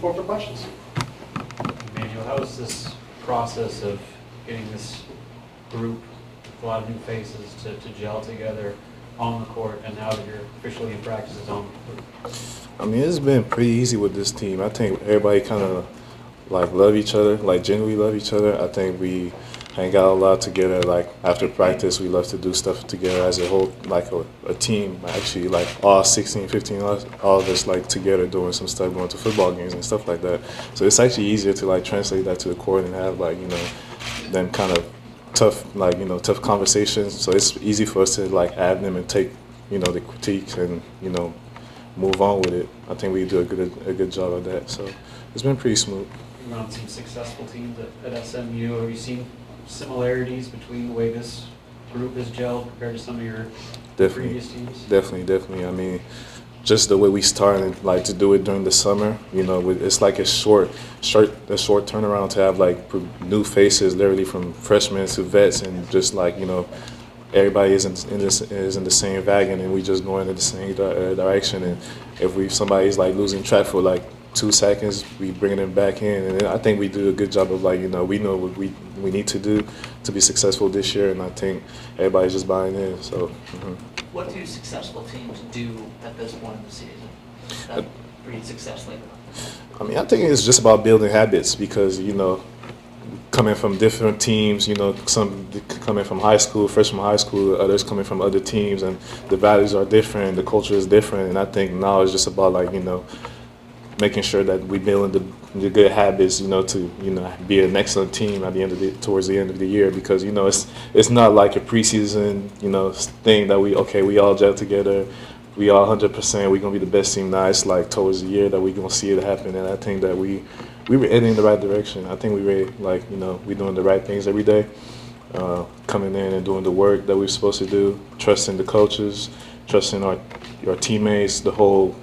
floor for questions. Emmanuel, how is this process of getting this group, a lot of new faces, to gel together on the court, and now that you're officially in practices on the court? I mean, it's been pretty easy with this team. I think everybody kind of like love each other, like genuinely love each other. I think we hang out a lot together. Like after practice, we love to do stuff together as a whole, like a team. Actually, like all 16, 15, all of us like together doing some stuff, going to football games and stuff like that. So it's actually easier to like translate that to the court and have like them kind of tough conversations. So it's easy for us to like add them and take the critiques and move on with it. I think we do a good job of that. So it's been pretty smooth. You've been on some successful teams at SMU. Have you seen similarities between the way this group is gelled compared to some of your previous teams? Definitely. I mean, just the way we started, like to do it during the summer, it's like a short turnaround to have like new faces, literally from freshmen to vets, and just like everybody is in the same wagon, and we just going in the same direction. And if somebody's like losing track for like 2 seconds, we bringing them back in, and I think we do a good job of like we know what we need to do to be successful this year, and I think everybody's just buying in. So. What do successful teams do at this point in the season that breeds success later on? I mean, I think it's just about building habits because coming from different teams, some coming from high school, fresh from high school, others coming from other teams, and the values are different, the culture is different, and I think now it's just about like making sure that we build the good habits, to be an excellent team at the end of towards the end of the year, because it's not like a preseason thing that we all gel together, we all 100%, we're gonna be the best team. Now it's like towards the year that we're gonna see it happen, and I think that we were heading in the right direction. I think we really we're doing the right things every day, coming in and doing the work that we're supposed to do, trusting the coaches, trusting our teammates, the whole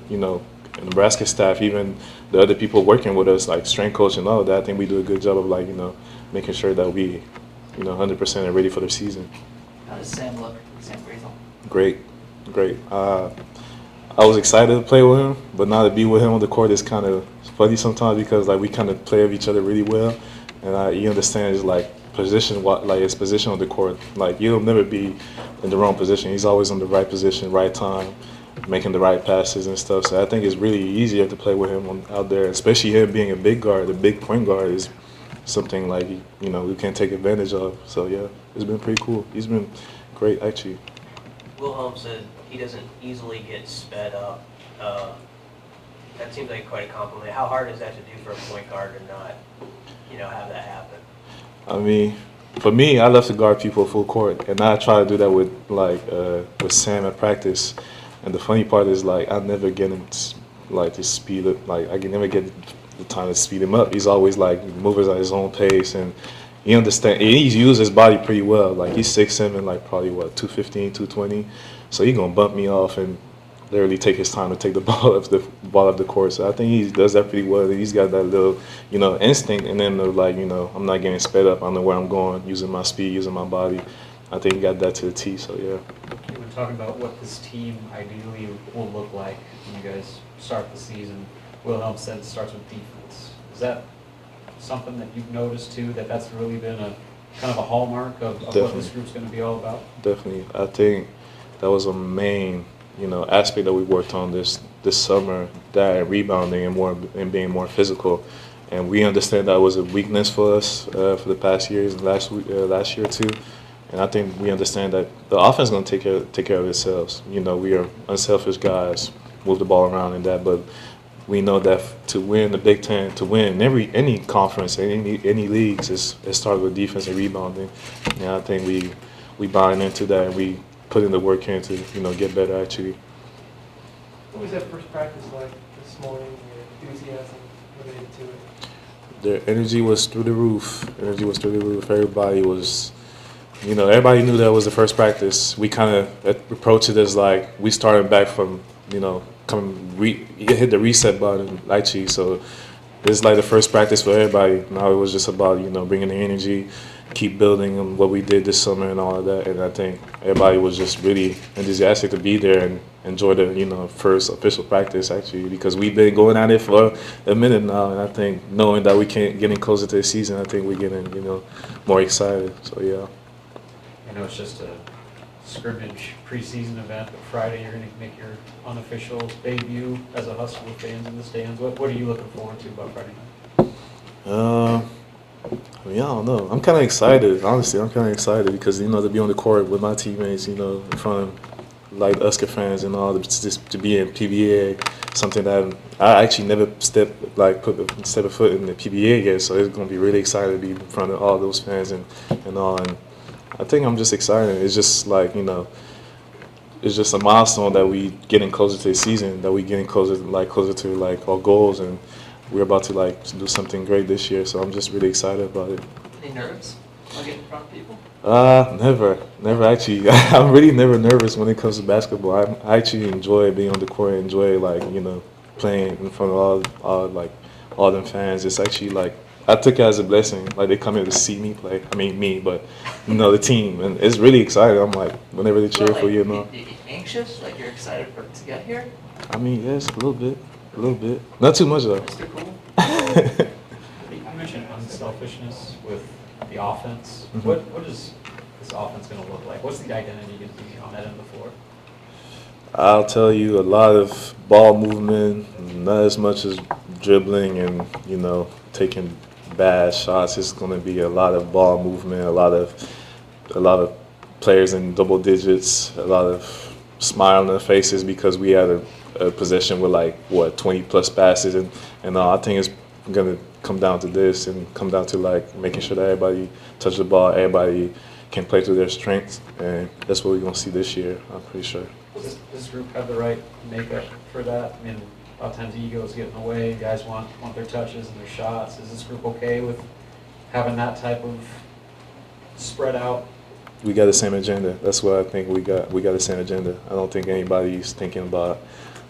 Nebraska staff, even the other people working with us, like strength coach and all of that. I think we do a good job of making sure that we 100% are ready for the season. How does Sam look? Sam Griesel? Great. I was excited to play with him, but now to be with him on the court is kind of funny sometimes because we kind of play with each other really well, and he understands his position on the court. He'll never be in the wrong position. He's always in the right position, right time, making the right passes and stuff. So I think it's really easier to play with him out there, especially him being a big guard. The big point guard is something we can't take advantage of. So yeah, it's been pretty cool. He's been great actually. Wilhelm said he doesn't easily get sped up. That seems like quite a compliment. How hard is that to do for a point guard to not, have that happen? I mean, for me, I love to guard people full court, and I try to do that with Sam at practice. And the funny part is I never get him to speed up. I can never get the time to speed him up. He's always moving at his own pace, and he understands. He's used his body pretty well. He's 6'7", probably 215, 220. So he's gonna bump me off and literally take his time to take the ball off the court. So I think he does that pretty well. He's got that little instinct, and then I'm not getting sped up. I know where I'm going, using my speed, using my body. I think he got that to the T. So yeah. We're talking about what this team ideally will look like when you guys start the season. Wilhelm said it starts with defense. Is that something that you've noticed too, that's really been a kind of a hallmark of what this group's going to be all about? Definitely. I think that was a main aspect that we worked on this summer, that rebounding and being more physical. And we understand that was a weakness for us for the past years, last year too. And I think we understand that the offense is going to take care of itself. We are unselfish guys, move the ball around and that, but we know that to win the Big Ten, to win any conference, any leagues, it starts with defense and rebounding. And I think we buy into that, and we put in the work in to get better actually. What was that first practice like this morning? Your enthusiasm related to it? Their energy was through the roof. Everybody was. Everybody knew that was the first practice. We kind of approached it as we started back from, hit the reset button, actually. So it's like the first practice for everybody. Now it was just about bringing the energy, keep building on what we did this summer and all of that. And I think everybody was just really enthusiastic to be there and enjoy the first official practice actually, because we've been going at it for a minute now. And I think knowing that we can't getting closer to the season, I think we're getting more excited. So yeah. I know it's just a scrimmage preseason event, but Friday you're going to make your unofficial debut as a Husker fans in the stands. What are you looking forward to about Friday night? I don't know. I'm kind of excited. Honestly, I'm kind of excited because to be on the court with my teammates, in front of like Husker fans and all, just to be in PBA, something that I actually never step a foot in the PBA yet. So it's gonna be really excited to be in front of all those fans and all. And I think I'm just excited. It's just it's just a milestone that we getting closer to the season, that we getting closer to our goals, and we're about to do something great this year. So I'm just really excited about it. Any nerves about getting in front of people? Never actually. I'm really never nervous when it comes to basketball. I actually enjoy being on the court, enjoy playing in front of all them fans. It's actually I took it as a blessing. They come here to see me play. I mean me, but the team, and it's really exciting. I'm whenever they cheer for you, You anxious? You're excited to get here? I mean, yes, a little bit. Not too much though. Mr. Cool? You mentioned unselfishness with the offense. Mhm. What is this offense going to look like? What's the identity going to be on that end of the floor? I'll tell you, a lot of ball movement, not as much as dribbling and taking bad shots. It's going to be a lot of ball movement, a lot of players in double digits, a lot of smile on their faces because we had a possession with 20 plus passes and all. I think it's going to come down to this and come down to making sure that everybody touch the ball, everybody can play to their strengths, and that's what we're going to see this year, I'm pretty sure. Does this group have the right makeup for that? I mean, a lot of times egos get in the way. Guys want their touches and their shots. Is this group okay with having that type of spread out? We got the same agenda. That's what I think we got. We got the same agenda. I don't think anybody's thinking about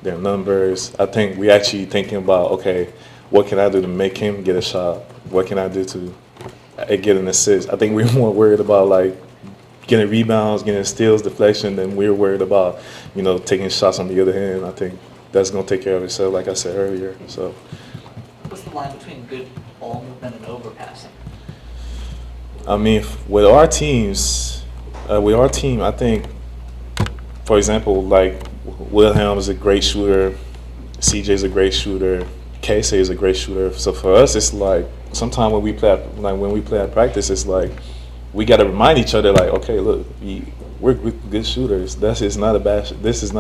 their numbers. I think we actually thinking about, okay, what can I do to make him get a shot? What can I do to get an assist? I think we're more worried about getting rebounds, getting steals, deflection, than we're worried about, taking shots on the other hand. I think that's going to take care of itself, like I said earlier. So, What's the line between good ball movement and overpassing? I mean, with our team, I think, for example, Wilhelm is a great shooter, CJ's a great shooter, Casey is a great shooter. So for us, it's sometimes when we play at practice, it's we got to remind each other, okay, look, we're good shooters. This is not a bad shot. It's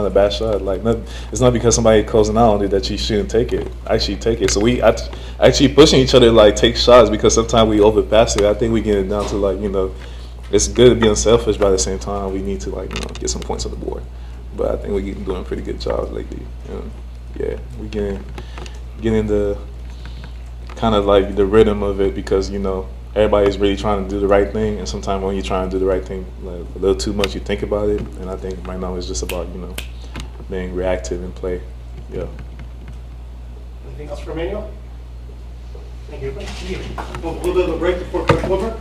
not because somebody closing out on it that you shouldn't take it. Actually take it. So we actually pushing each other take shots, because sometimes we overpass it. I think we get it down to it's good to be unselfish, but at the same time we need to get some points on the board. But I think we're doing a pretty good job lately. Yeah, we getting the kind of the rhythm of it, because everybody's really trying to do the right thing, and sometimes when you're trying to do the right thing a little too much, you think about it. And I think right now it's just about being reactive and play. Yeah. Anything else for Emmanuel? Thank you. We'll have a little bit of a break before Coach Wilbur.